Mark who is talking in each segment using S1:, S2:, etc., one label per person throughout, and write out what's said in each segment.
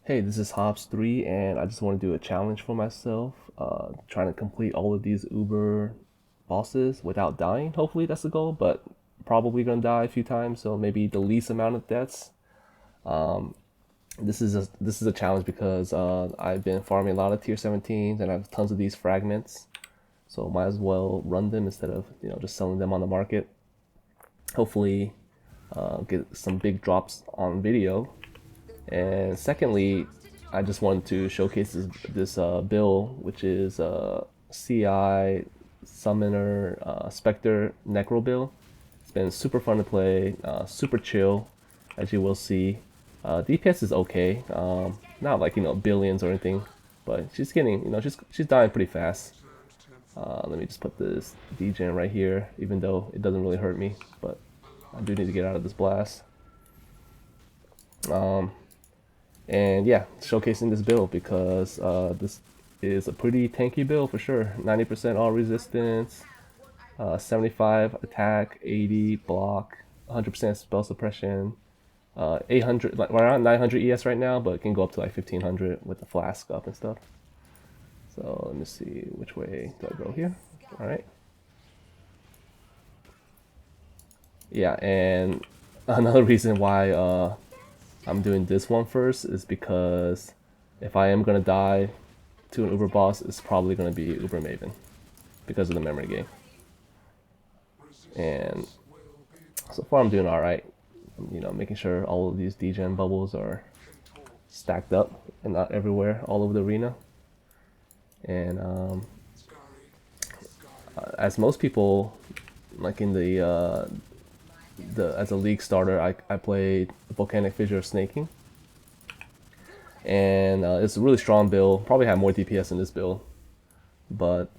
S1: Hey, this is Hobbs3 and I just want to do a challenge for myself, trying to complete all of these Uber bosses without dying. Hopefully that's the goal, but probably gonna die a few times, so maybe the least amount of deaths. This is a challenge because I've been farming a lot of tier 17s and I have tons of these fragments, so might as well run them instead of just selling them on the market. Hopefully, get some big drops on video. And secondly, I just wanted to showcase this build, which is CI Summoner Spectre Necro build. It's been super fun to play, super chill, as you will see. DPS is okay, not like billions or anything, but she's getting she's dying pretty fast. Let me just put this degen right here, even though it doesn't really hurt me, but I do need to get out of this blast. And yeah, showcasing this build because this is a pretty tanky build for sure. 90% all resistance, 75 attack, 80 block, 100% spell suppression, 800, like we're around 900 ES right now, but it can go up to like 1500 with the flask up and stuff. So let me see, which way do I go here? All right. Yeah, and another reason why I'm doing this one first is because if I am gonna die to an Uber boss, it's probably gonna be Uber Maven because of the memory game. And so far I'm doing all right. Making sure all of these degen bubbles are stacked up and not everywhere all over the arena. And as most people, like in the as a league starter, I played Volcanic Fissure Snaking, and it's a really strong build. Probably had more DPS in this build, but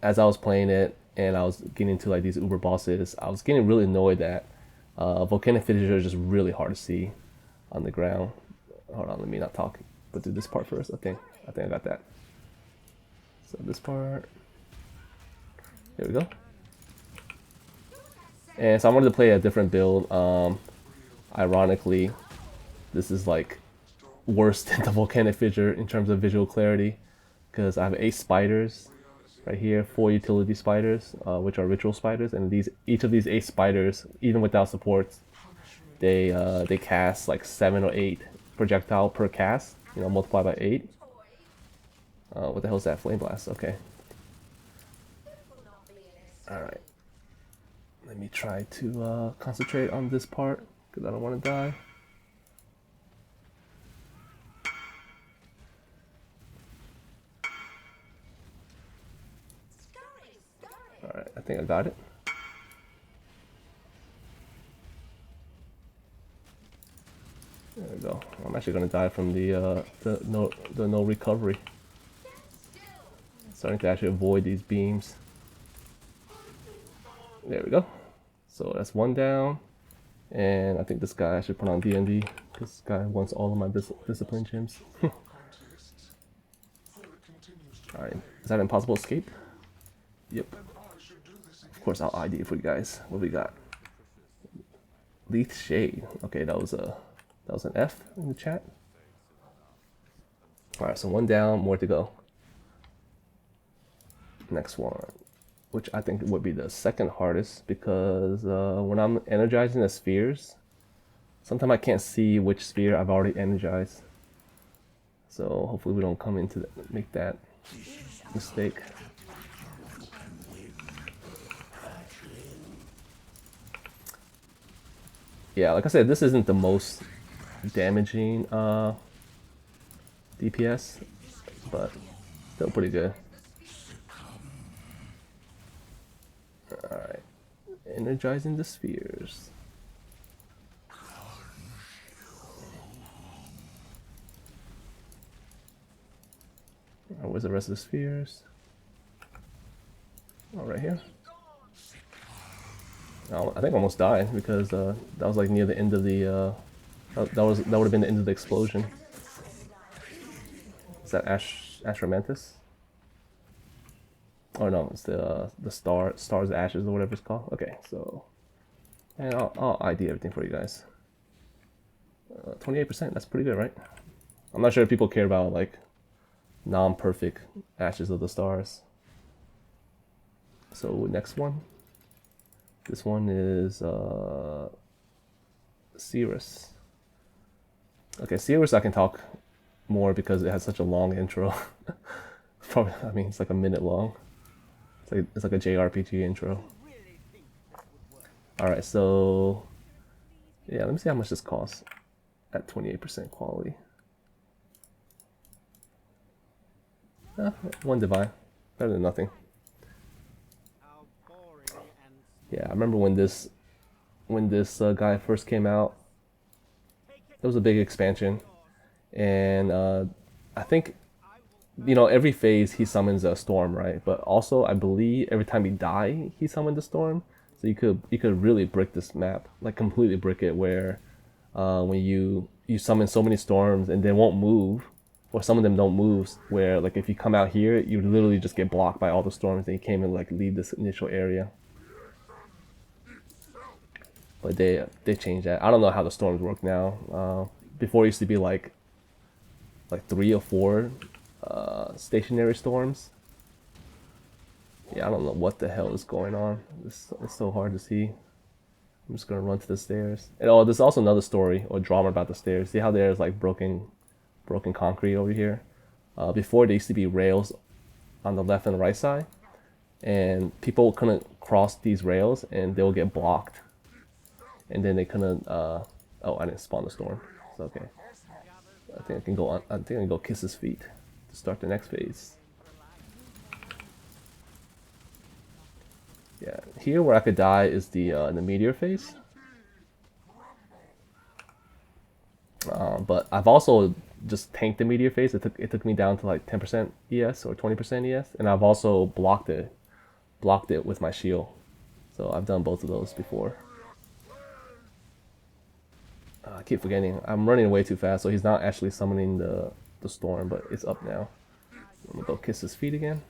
S1: as I was playing it and I was getting into like these Uber bosses, I was getting really annoyed that Volcanic Fissure is just really hard to see on the ground. Hold on, let me not talk, but do this part first. I think I got that. So this part, there we go. And so I wanted to play a different build. Ironically, this is like worse than the Volcanic Fissure in terms of visual clarity, because I have 8 spiders right here, 4 utility spiders, which are ritual spiders, and each of these 8 spiders, even without supports, they cast like 7 or 8 projectile per cast. Multiplied by 8. What the hell is that? Flame blast. Okay. All right. Let me try to concentrate on this part because I don't want to die. Alright, I think I got it. There we go. I'm actually gonna die from the no recovery. Starting to actually avoid these beams. There we go. So that's 1 down. And I think this guy I should put on D&D. This guy wants all of my discipline gems. Alright, is that impossible escape? Yep. Of course I'll ID it for you guys. What we got? Leith Shade. Okay, that was an F in the chat. Alright, so 1 down, more to go. Next one, which I think would be the second hardest, because when I'm energizing the spheres, sometimes I can't see which sphere I've already energized. So hopefully we don't come into make that mistake. Yeah, like I said, this isn't the most damaging DPS, but still pretty good. Alright, energizing the spheres. Where's the rest of the spheres? Oh, right here. Oh, I think I almost died because that was like near the end of the that would have been the end of the explosion. Is that Ashramantis? Oh no, it's the Star's Ashes or whatever it's called. Okay, so, and I'll ID everything for you guys. 28%, that's pretty good, right? I'm not sure if people care about like non-perfect Ashes of the Stars. So next one. This one is Sirus. Okay, Sirus I can talk more because it has such a long intro. Probably, I mean, it's like a minute long. It's like a JRPG intro. All right, so yeah, let me see how much this costs at 28% quality. 1 divine, better than nothing. Yeah, I remember when this guy first came out. It was a big expansion, and I think, you know, every phase he summons a storm, right? But also I believe every time he die, he summoned a storm. So you could really brick this map, like completely brick it, where when you summon so many storms and they won't move, or some of them don't move, where like if you come out here, you literally just get blocked by all the storms and you can't even like leave this initial area. But they changed that. I don't know how the storms work now. Before it used to be like 3 or 4 stationary storms. Yeah, I don't know what the hell is going on. It's so hard to see. I'm just gonna run to the stairs. And oh, there's also another story or drama about the stairs. See how there's like broken concrete over here? Before there used to be rails on the left and right side, and people couldn't cross these rails and they'll get blocked. And then they couldn't. Oh, I didn't spawn the storm. It's okay. I think I can go on. I think I can go kiss his feet to start the next phase. Yeah, here where I could die is the meteor phase. But I've also just tanked the meteor phase. It took me down to like 10% ES or 20% ES, and I've also blocked it with my shield. So I've done both of those before. I keep forgetting. I'm running way too fast, so he's not actually summoning the storm, but it's up now. I'm gonna go kiss his feet again.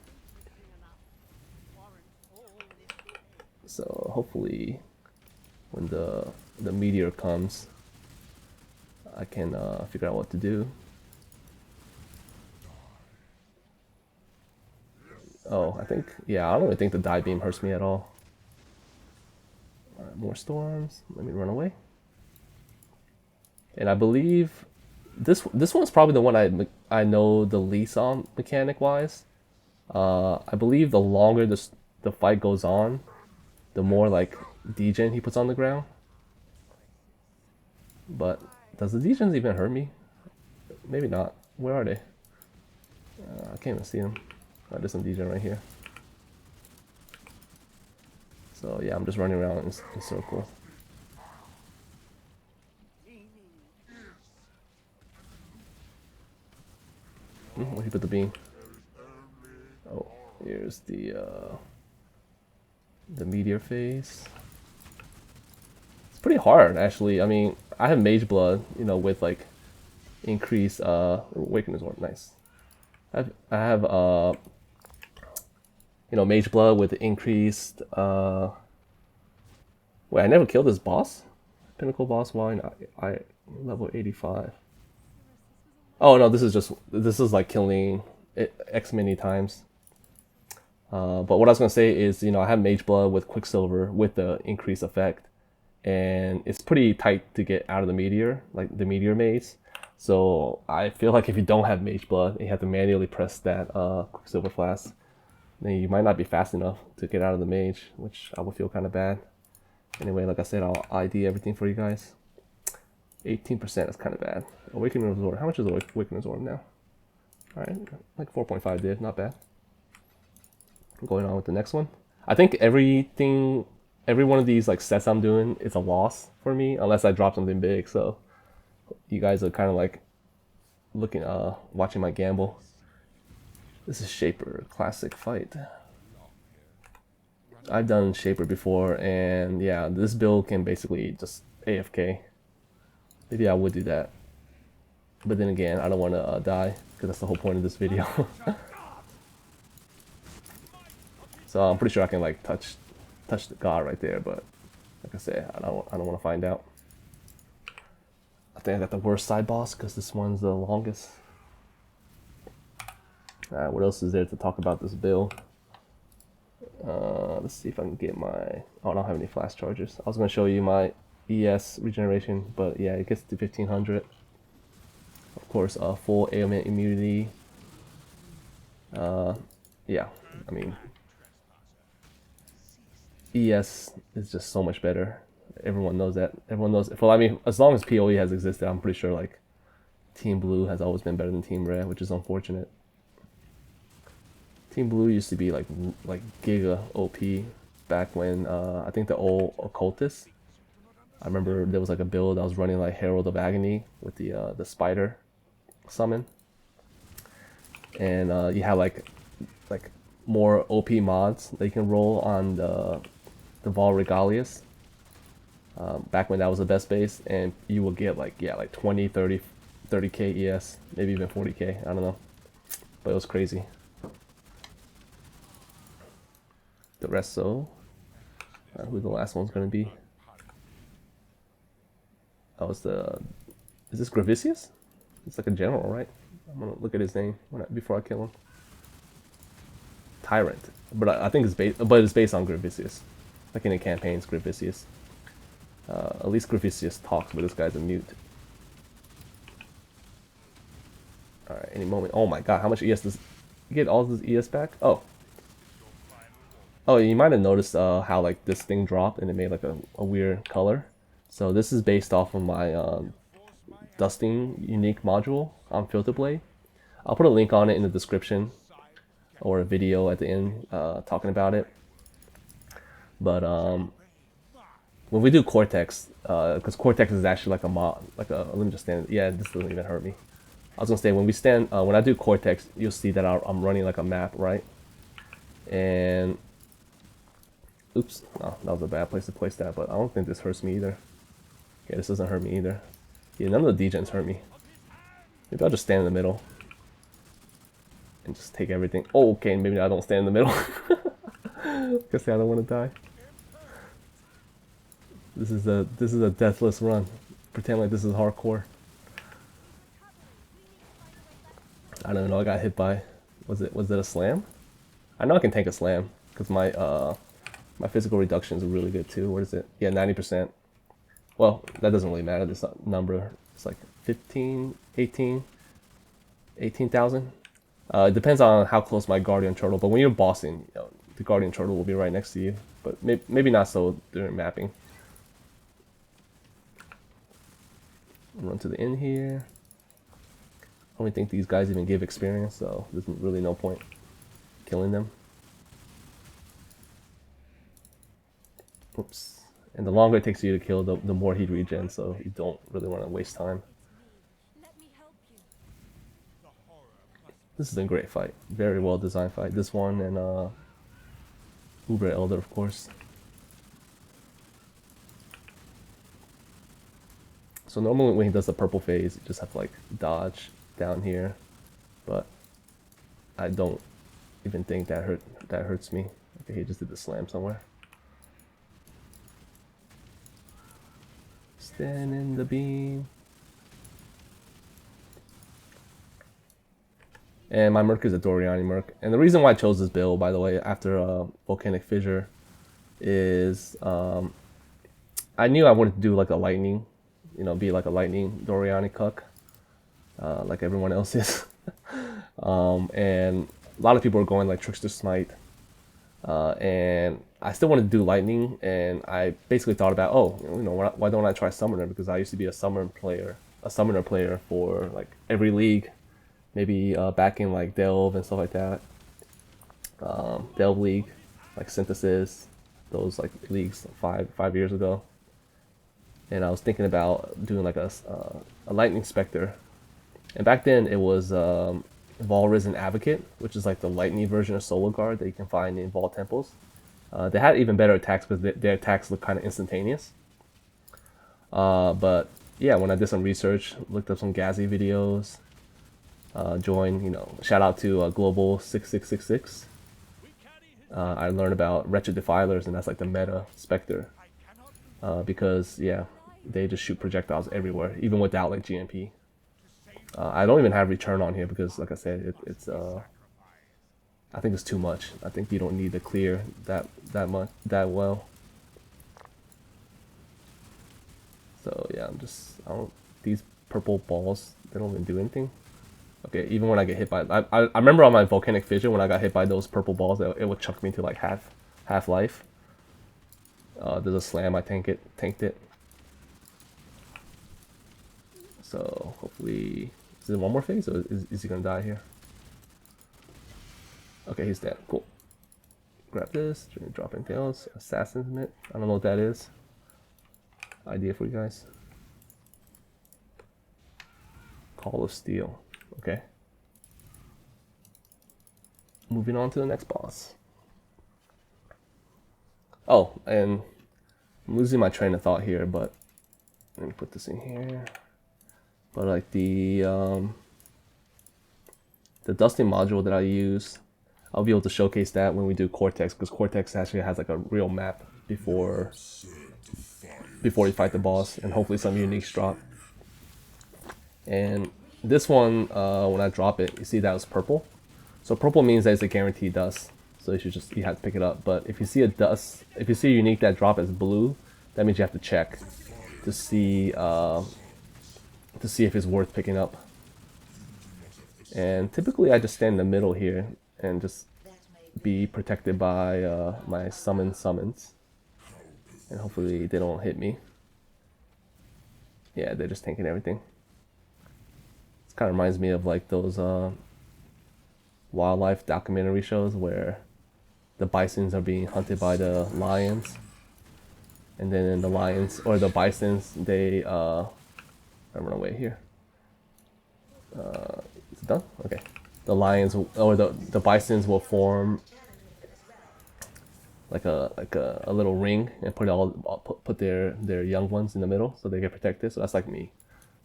S1: So hopefully, when the meteor comes, I can figure out what to do. Oh, I think, yeah, I don't really think the die beam hurts me at all. Alright, more storms. Let me run away. And I believe this one's probably the one I know the least on mechanic wise. I believe the longer the fight goes on, the more like degen he puts on the ground. But does the degens even hurt me? Maybe not. Where are they? I can't even see them. Oh, there's some degen right here. So yeah, I'm just running around in a circle. Where he put the beam? Oh, here's the meteor phase. It's pretty hard, actually. I mean, I have Mage Blood, you know, with like increased Awakener's Orb. Nice. I have you know, Mage Blood with increased wait, I never killed this boss? Pinnacle boss while I level 85. Oh no, this is like killing it X many times. But what I was gonna say is, you know, I have Mage Blood with Quicksilver with the increased effect, and it's pretty tight to get out of the meteor, like the meteor maze. So I feel like if you don't have Mage Blood, you have to manually press that Quicksilver Flask, then you might not be fast enough to get out of the mage, which I would feel kind of bad. Anyway, like I said, I'll ID everything for you guys. 18% is kind of bad. Awakener's Orb. How much is Awakener's Orb now? Alright, like 4.5 did, not bad. Going on with the next one. I think every one of these like sets I'm doing is a loss for me, unless I drop something big. So you guys are kind of like looking, watching my gamble. This is Shaper, classic fight. I've done Shaper before, and yeah, this build can basically just AFK. Maybe I would do that, but then again, I don't want to die, because that's the whole point of this video. So I'm pretty sure I can like touch the god right there, but like I said, I don't want to find out. think I got the worst side boss because this one's the longest. Alright, what else is there to talk about this build? Let's see if I can get my... Oh, I don't have any flash charges. I was going to show you my ES regeneration, but yeah, it gets to 1500. Of course, full ailment immunity. Yeah, I mean, ES is just so much better. Everyone knows that. Everyone knows. For I mean, as long as PoE has existed, I'm pretty sure like Team Blue has always been better than Team Red, which is unfortunate. Team Blue used to be like giga OP back when I think the old occultist. I remember there was like a build I was running like Herald of Agony with the spider summon, and you have like more OP mods that you can roll on the Vol Regalius. Back when that was the best base, and you will get like 20, 30k ES, maybe even 40k. I don't know, but it was crazy. The rest, so who the last one's gonna be? Oh, it's the... Is this Gravicius? It's like a general, right? I'm gonna look at his name before I kill him. Tyrant, but I think it's based on Gravicius. Like in the campaigns, Gravicius. At least Gravicius talks, but this guy's a mute. All right, any moment. Oh my God, how much ES does you get? All this ES back? Oh. Oh, you might have noticed how like this thing dropped and it made like a weird color. So this is based off of my dusting unique module on FilterBlade. I'll put a link on it in the description or a video at the end talking about it. But when we do Cortex, because Cortex is actually like a mod, let me just stand. Yeah, this doesn't even hurt me. I was gonna say when I do Cortex, you'll see that I'm running like a map, right? And oops, no, that was a bad place to place that, but I don't think this hurts me either. Yeah, this doesn't hurt me either. Yeah, none of the degens hurt me. Maybe I'll just stand in the middle and just take everything. Oh, okay, maybe I don't stand in the middle. Guess I don't want to die. This is a deathless run. Pretend like this is hardcore. I don't know. I got hit by. Was it a slam? I know I can tank a slam because my physical reductions are really good too. What is it? Yeah, 90%. Well, that doesn't really matter. This number, it's like 15, 18, 18,000. It depends on how close my Guardian Turtle. But when you're bossing, the Guardian Turtle will be right next to you. But maybe not so during mapping. Run to the end here. I don't think these guys even give experience, so there's really no point killing them. Oops. And the longer it takes you to kill, the more he'd regen, so you don't really want to waste time. This is a great fight. Very well designed fight. This one and Uber Elder, of course. So normally when he does the purple phase, you just have to like dodge down here, but I don't even think that hurts me. Okay, he just did the slam somewhere. Stand in the beam. And my Merc is a Doriani Merc. And the reason why I chose this build, by the way, after Volcanic Fissure, is I knew I wanted to do like a lightning, be like a lightning Doriani Cuck, like everyone else is. And a lot of people are going like Trickster Smite. And I still wanted to do lightning, and I basically thought about, why don't I try Summoner? Because I used to be a Summoner player for like every league. Maybe back in like Delve and stuff like that. Delve League, like Synthesis, those like leagues 5 years ago. And I was thinking about doing like a Lightning Spectre. And back then it was Vol Risen Advocate, which is like the lightning version of Solar Guard that you can find in Vault Temples. They had even better attacks because their attacks look kind of instantaneous. But yeah, when I did some research, looked up some Gazi videos, shout out to Global 6666. I learned about Wretched Defilers, and that's like the meta Spectre. Because yeah, they just shoot projectiles everywhere, even without like GMP. I don't even have return on here because, like I said, it's I think it's too much. I think you don't need to clear that well. So yeah, I don't, these purple balls, they don't even do anything. Okay, even when I get hit by, I remember on my volcanic fission when I got hit by those purple balls, it would chuck me to like half life. There's a slam, I tanked it. So hopefully, is it one more phase or is he gonna die here? Okay, he's dead. Cool. Grab this. Drop anything else? Assassin's Mitt. I don't know what that is. Idea for you guys. Call of Steel. Okay. Moving on to the next boss. Oh, and I'm losing my train of thought here, but let me put this in here. But like the dusting module that I use, I'll be able to showcase that when we do Cortex, because Cortex actually has like a real map before you fight the boss, and hopefully some uniques drop. And this one, when I drop it, you see that was purple. So purple means that it's a guaranteed dust. So you have to pick it up. But if you see a unique that drop as blue, that means you have to check to see if it's worth picking up. And typically I just stand in the middle here and just be protected by my summons. And hopefully they don't hit me. Yeah, they're just tanking everything. This kind of reminds me of like those wildlife documentary shows where the bisons are being hunted by the lions. And then the lions, or the bisons, they, I'm run away here. Is it done? Okay. The lions, or the bisons will form like a little ring and put their young ones in the middle so they get protected. So that's like me.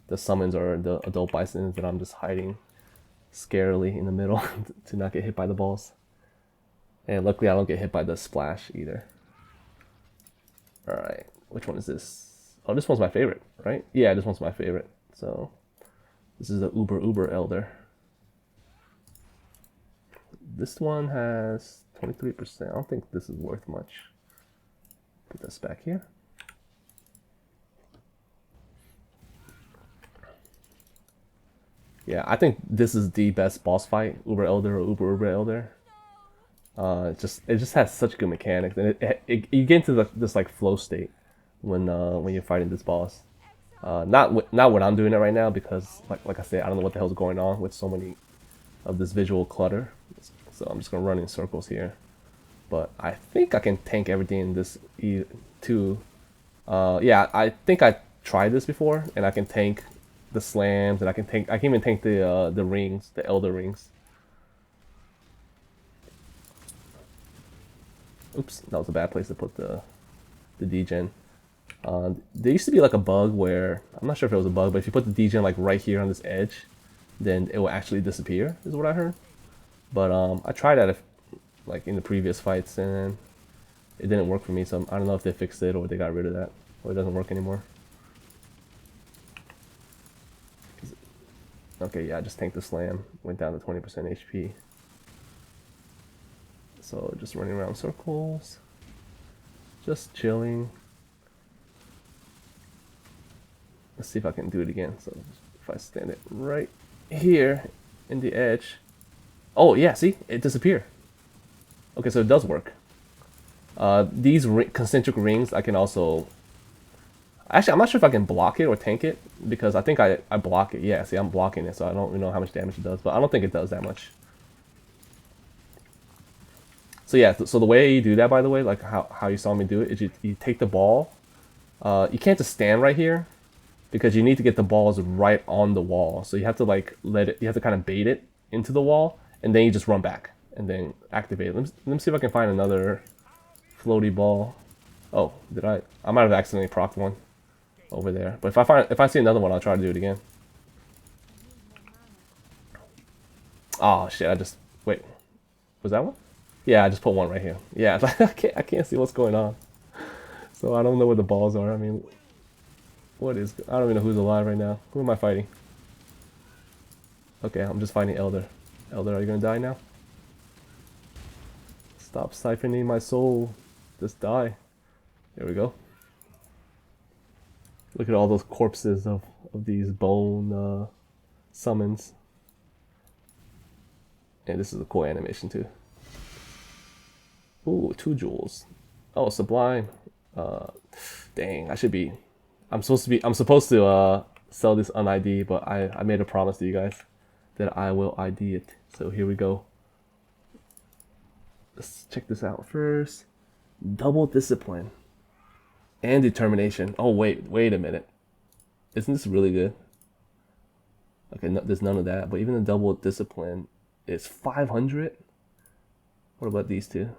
S1: The summons are the adult bisons that I'm just hiding scarily in the middle to not get hit by the balls. And luckily I don't get hit by the splash either. Alright, which one is this? Oh, this one's my favorite, right? Yeah, this one's my favorite. So this is the Uber Elder. This one has 23%. I don't think this is worth much. Put this back here. Yeah, I think this is the best boss fight, Uber Elder or Uber Elder. It just has such good mechanics, and you get into this like flow state when you're fighting this boss. Not when I'm doing it right now, because like I said, I don't know what the hell's going on with so many of this visual clutter. So I'm just gonna run in circles here. But I think I can tank everything in this too. Yeah, I think I tried this before, and I can tank the slams, and I can even tank the rings, the Elder rings. Oops, that was a bad place to put the degen. There used to be like a bug where, I'm not sure if it was a bug, but if you put the degen like right here on this edge, then it will actually disappear, is what I heard. But I tried that like in the previous fights, and it didn't work for me. So I don't know if they fixed it or they got rid of that, or it doesn't work anymore. Okay, yeah, I just tanked the slam, went down to 20% HP. So just running around circles, just chilling. Let's see if I can do it again. So if I stand it right here in the edge. Oh yeah, see, it disappeared. Okay, so it does work. These concentric rings, I can also... Actually, I'm not sure if I can block it or tank it, because I think I block it. Yeah, see, I'm blocking it, so I don't really know how much damage it does, but I don't think it does that much. So yeah, so the way you do that, by the way, like how you saw me do it, is you take the ball. You can't just stand right here, because you need to get the balls right on the wall. So you have to like you have to kind of bait it into the wall, and then you just run back and then activate it. Let me see if I can find another floaty ball. Oh, I might have accidentally procced one over there. But if I see another one, I'll try to do it again. Oh shit! Wait. Was that one? Yeah, I just put one right here. Yeah, I can't see what's going on. So I don't know where the balls are. I mean, What is... I don't even know who's alive right now. Who am I fighting? Okay, I'm just fighting Elder. Elder, are you gonna die now? Stop siphoning my soul. Just die. There we go. Look at all those corpses of these bone summons. And this is a cool animation too. Ooh, 2 jewels. Oh, Sublime. Dang, I should be... I'm supposed to sell this on ID, but I made a promise to you guys that I will ID it. So here we go. Let's check this out first. Double discipline and determination. Oh wait a minute. Isn't this really good? Okay, no, there's none of that. But even the double discipline is 500. What about these two?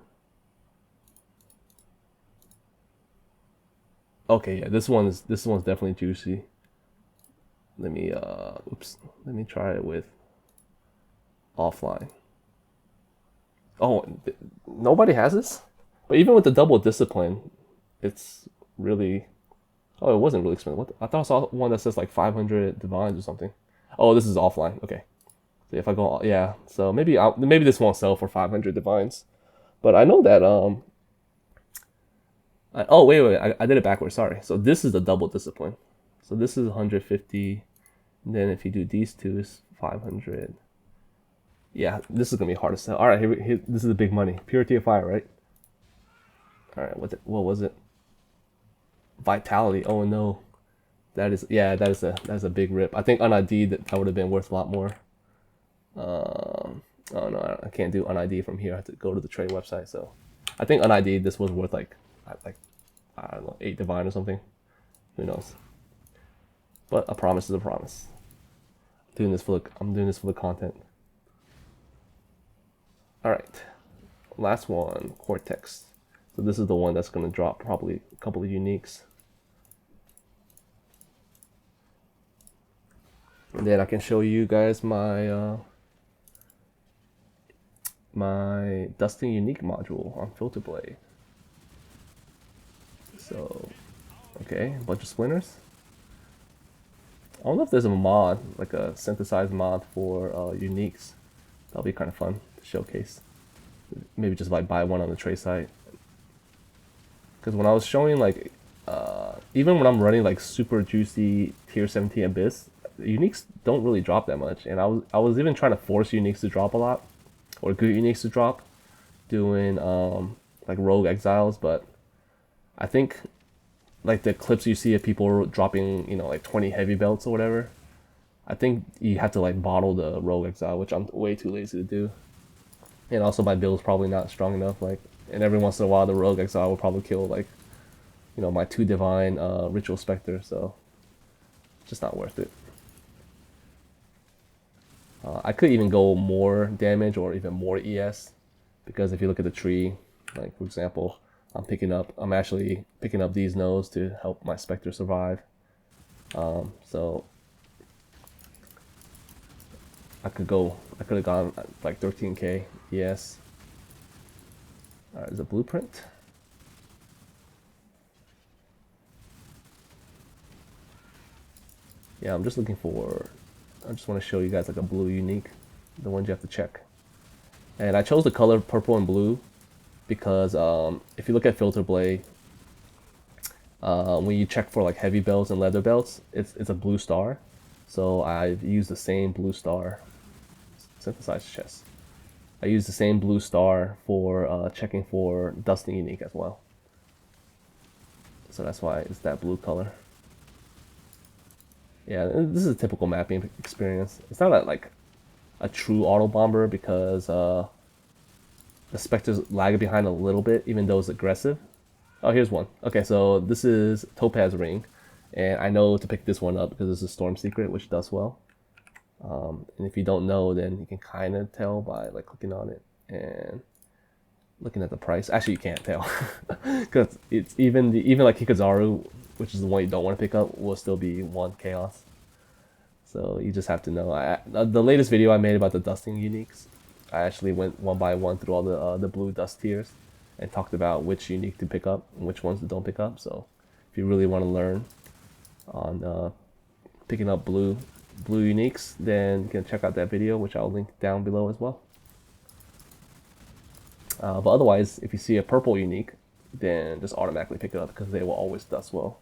S1: Okay, yeah, this one's definitely juicy. Let me let me try it with offline. Oh, nobody has this? But even with the double discipline, it's really... Oh, it wasn't really expensive. What? I thought I saw one that says like 500 divines or something. Oh, this is offline. Okay. So if I go... Yeah, so maybe this won't sell for 500 divines. But I know that... oh, wait. I did it backwards. Sorry. So this is the double discipline. So this is 150. And then if you do these two, it's 500. Yeah, this is gonna be hard to sell. All right, here this is the big money. Purity of Fire, right? All right, what was it? Vitality. Oh no, that is a big rip. I think on ID that would have been worth a lot more. Oh no, I can't do on ID from here. I have to go to the trade website. So I think on ID this was worth like I don't know, 8 divine or something. Who knows? But a promise is a promise. I'm doing this for the content. Alright, last one, Cortex. So this is the one that's going to drop probably a couple of uniques. And then I can show you guys my my Dusting Unique module on FilterBlade. So, okay, a bunch of splinters. I don't know if there's a mod, like a synthesized mod for uniques. That'll be kind of fun to showcase. Maybe just like buy one on the trade site. Because when I was showing like, even when I'm running like super juicy tier 17 Abyss, uniques don't really drop that much. And I was even trying to force uniques to drop a lot, or good uniques to drop, doing like rogue exiles. But I think like the clips you see of people dropping, you know, like 20 heavy belts or whatever, I think you have to like bottle the rogue exile, which I'm way too lazy to do. And also my build's probably not strong enough. Like, and every once in a while the rogue exile will probably kill like, you know, my 2 divine ritual spectre. So just not worth it. I could even go more damage or even more ES, because if you look at the tree, like for example, I'm actually picking up these nodes to help my spectre survive. So I could have gone like 13k ES. Alright, there's a blueprint. Yeah, I just want to show you guys like a blue unique, the ones you have to check. And I chose the color purple and blue because if you look at FilterBlade, when you check for like heavy belts and leather belts, it's a blue star. So I've used the same blue star. Synthesized chest. I use the same blue star for checking for Dusting Unique as well. So that's why it's that blue color. Yeah, this is a typical mapping experience. It's not like a true auto bomber because the Spectre's lagging behind a little bit, even though it's aggressive. Oh, here's one. Okay, so this is Topaz Ring, and I know to pick this one up because it's a Storm Secret, which does well. And if you don't know, then you can kind of tell by like clicking on it and looking at the price. Actually, you can't tell because it's even like Hikazaru, which is the one you don't want to pick up, will still be 1 chaos. So you just have to know. The latest video I made about the dusting uniques, I actually went one by one through all the blue dust tiers and talked about which unique to pick up and which ones to don't pick up. So if you really want to learn on picking up blue uniques, then you can check out that video, which I'll link down below as well. But otherwise, if you see a purple unique, then just automatically pick it up because they will always dust well.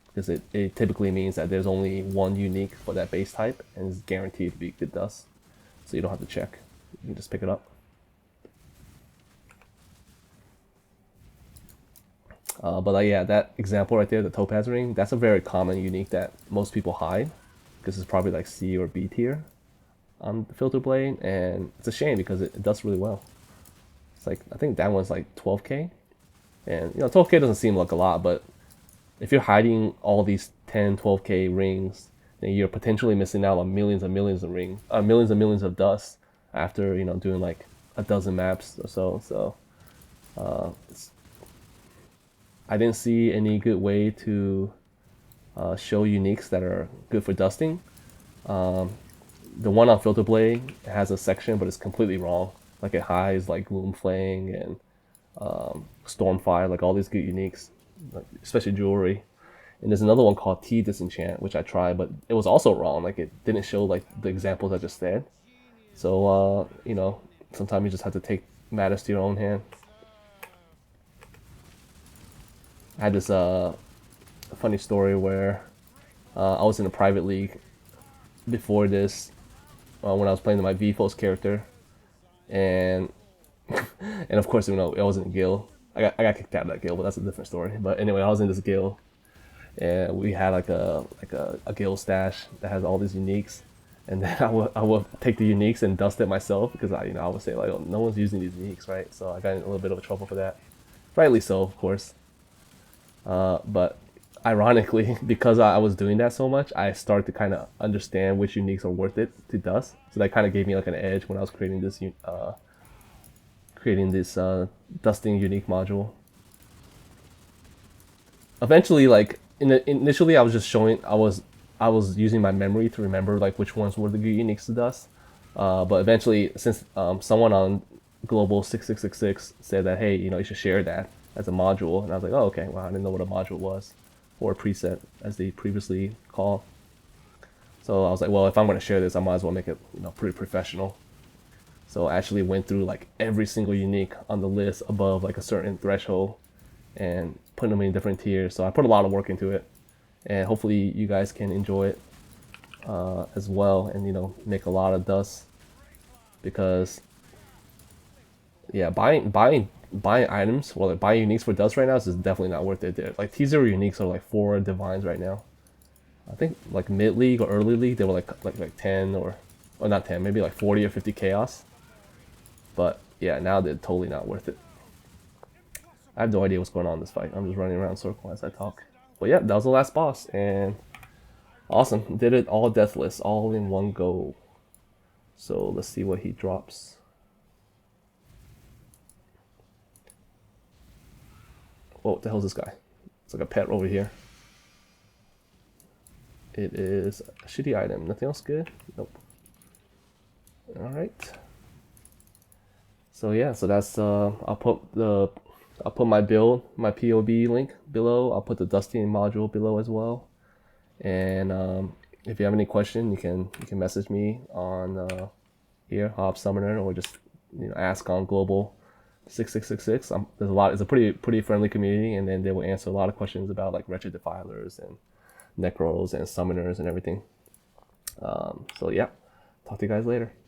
S1: Because it typically means that there's only one unique for that base type and it's guaranteed to be good dust. So you don't have to check. You can just pick it up. But yeah, that example right there, the topaz ring, that's a very common unique that most people hide because it's probably like C or B tier on the FilterBlade, and it's a shame because it does really well. It's like, I think that one's like 12k, and 12k doesn't seem like a lot, but if you're hiding all these 10, 12k rings, then you're potentially missing out on millions and millions of millions and millions of dust after doing like a dozen maps or so. So I didn't see any good way to show uniques that are good for dusting. The one on FilterBlade has a section, but it's completely wrong. Like it hides like Gloomflang and Stormfire, like all these good uniques, like, especially jewelry. And there's another one called disenchant, which I tried, but it was also wrong. Like it didn't show like the examples I just said. So sometimes you just have to take matters to your own hand. I had this funny story where I was in a private league before this when I was playing my VFOS character, and and of course I wasn't a guild. I got kicked out of that guild, but that's a different story. But anyway, I was in this guild, and we had like a guild stash that has all these uniques, and then I would take the uniques and dust it myself because I would say like, oh, no one's using these uniques, right? So I got in a little bit of trouble for that, rightly so, of course. But ironically, because I was doing that so much, I started to kind of understand which uniques are worth it to dust. So that kind of gave me like an edge when I was creating this dusting unique module. Eventually, like initially, I was just showing I was using my memory to remember like which ones were the good uniques to dust. But eventually, since someone on Global 6666 said that, hey, you should share that as a module, and I was like, oh, okay, well, I didn't know what a module was, or a preset as they previously call. So I was like, well, if I'm going to share this, I might as well make it pretty professional. So I actually went through like every single unique on the list above like a certain threshold and put them in different tiers. So I put a lot of work into it, and hopefully you guys can enjoy it as well, and make a lot of dust, because yeah, buying items or like buying uniques for dust right now is just definitely not worth it. There, like T0 uniques are like 4 divines right now. I think like mid league or early league they were like 10 or not 10, maybe like 40 or 50 chaos. But yeah, now they're totally not worth it. I have no idea what's going on in this fight. I'm just running around in circle as I talk. But yeah, that was the last boss, and awesome. Did it all deathless, all in one go. So let's see what he drops. Whoa, what the hell is this guy? It's like a pet over here. It is a shitty item. Nothing else good? Nope. Alright. So yeah, so that's I'll put my build, my POB link below. I'll put the dusting module below as well. And if you have any question, you can message me on here, Hob Summoner, or just ask on Global 6666. There's a lot. It's a pretty friendly community, and then they will answer a lot of questions about like Wretched Defilers and Necros and Summoners and everything. So yeah, talk to you guys later.